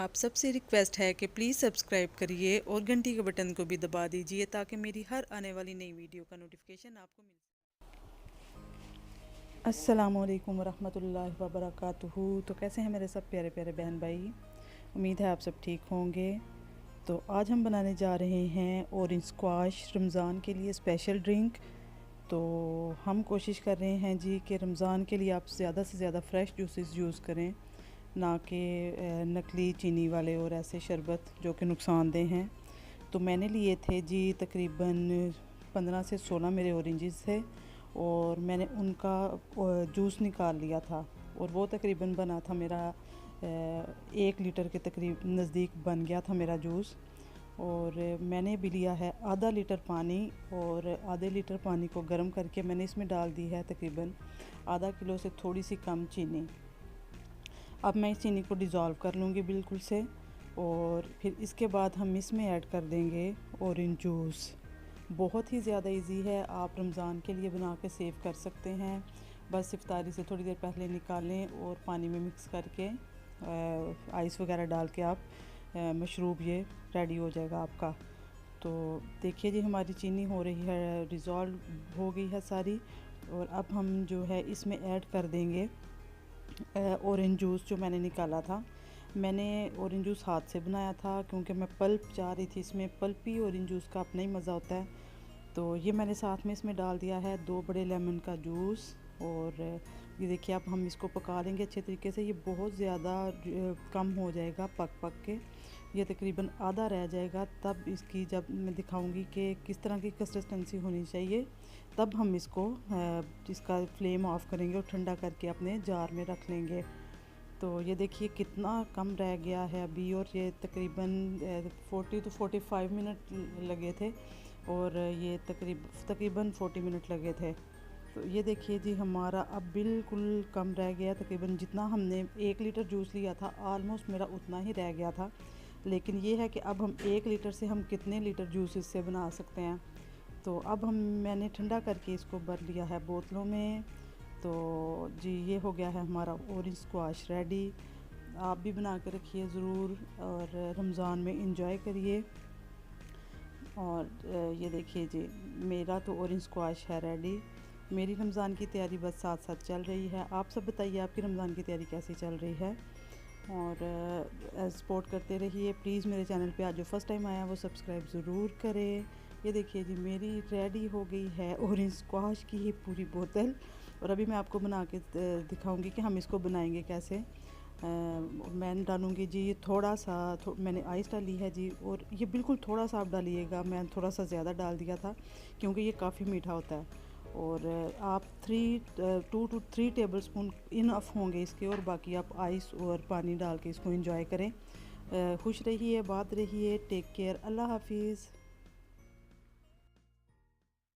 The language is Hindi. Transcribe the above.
आप सबसे रिक्वेस्ट है कि प्लीज़ सब्सक्राइब करिए और घंटी के बटन को भी दबा दीजिए ताकि मेरी हर आने वाली नई वीडियो का नोटिफिकेशन आपको मिल सके। अस्सलामुअलैकुम वरहमतुल्लाहि वबरकातुहू। तो कैसे हैं मेरे सब प्यारे प्यारे बहन भाई, उम्मीद है आप सब ठीक होंगे। तो आज हम बनाने जा रहे हैं ऑरेंज स्क्वाश, रमज़ान के लिए स्पेशल ड्रिंक। तो हम कोशिश कर रहे हैं जी कि रमज़ान के लिए आप ज़्यादा से ज़्यादा फ़्रेश जूसेस यूज़ करें, ना कि नकली चीनी वाले और ऐसे शरबत जो कि नुकसानदेह हैं। तो मैंने लिए थे जी तकरीबन 15 से 16 मेरे ऑरेंजेस थे और मैंने उनका जूस निकाल लिया था और वो तकरीबन बना था मेरा 1 लीटर के तकरीब नज़दीक बन गया था मेरा जूस। और मैंने भी लिया है आधा लीटर पानी और आधे लीटर पानी को गर्म करके मैंने इसमें डाल दी है तकरीबन आधा किलो से थोड़ी सी कम चीनी। अब मैं इस चीनी को डिज़ोल्व कर लूँगी बिल्कुल से और फिर इसके बाद हम इसमें ऐड कर देंगे ऑरेंज जूस। बहुत ही ज़्यादा इजी है, आप रमज़ान के लिए बना के सेव कर सकते हैं। बस इफ्तारी से थोड़ी देर पहले निकालें और पानी में मिक्स करके आइस वगैरह डाल के आप मशरूब ये रेडी हो जाएगा आपका। तो देखिए जी हमारी चीनी हो रही है, डिज़ोल्व हो गई है सारी। और अब हम जो है इसमें ऐड कर देंगे ऑरेंज जूस जो मैंने निकाला था। मैंने ऑरेंज जूस हाथ से बनाया था क्योंकि मैं पल्प चाह रही थी, इसमें पल्पी ऑरेंज जूस का अपना ही मज़ा होता है। तो ये मैंने साथ में इसमें डाल दिया है 2 बड़े लेमन का जूस। और ये देखिए अब हम इसको पका लेंगे अच्छे तरीके से। ये बहुत ज़्यादा कम हो जाएगा पक के, ये तकरीबन आधा रह जाएगा। तब इसकी जब मैं दिखाऊंगी कि किस तरह की कंसिस्टेंसी होनी चाहिए, तब हम इसको इसका फ्लेम ऑफ करेंगे और ठंडा करके अपने जार में रख लेंगे। तो ये देखिए कितना कम रह गया है अभी, और ये तकरीबन 40 to 45 मिनट लगे थे और ये तकरीबन 40 मिनट लगे थे। तो ये देखिए जी हमारा अब बिल्कुल कम रह गया, तकरीबन जितना हमने 1 लीटर जूस लिया था आलमोस्ट मेरा उतना ही रह गया था। लेकिन ये है कि अब हम 1 लीटर से हम कितने लीटर जूस इससे बना सकते हैं। तो अब मैंने ठंडा करके इसको भर लिया है बोतलों में। तो जी ये हो गया है हमारा ऑरेंज स्क्वाश रेडी। आप भी बना के रखिए ज़रूर और रमज़ान में इंजॉय करिए। और ये देखिए जी मेरा तो ऑरेंज स्क्वाश है रेडी। मेरी रमज़ान की तैयारी बस साथ साथ चल रही है। आप सब बताइए आपकी रमज़ान की तैयारी कैसी चल रही है, और सपोर्ट करते रहिए प्लीज़। मेरे चैनल पे आज जो फर्स्ट टाइम आया वो सब्सक्राइब ज़रूर करें। ये देखिए जी मेरी रेडी हो गई है ऑरेंज स्क्वाश की ही पूरी बोतल। और अभी मैं आपको बना के दिखाऊंगी कि हम इसको बनाएंगे कैसे। मैं डालूँगी जी थोड़ा सा मैंने आइस डाली है जी, और ये बिल्कुल थोड़ा सा आप डालिएगा, मैं थोड़ा सा ज़्यादा डाल दिया था क्योंकि ये काफ़ी मीठा होता है। और आप 2 to 3 टेबलस्पून इनफ होंगे इसके, और बाकी आप आइस और पानी डाल के इसको एंजॉय करें। खुश रहिए, बात रहिए, टेक केयर, अल्लाह हाफिज़।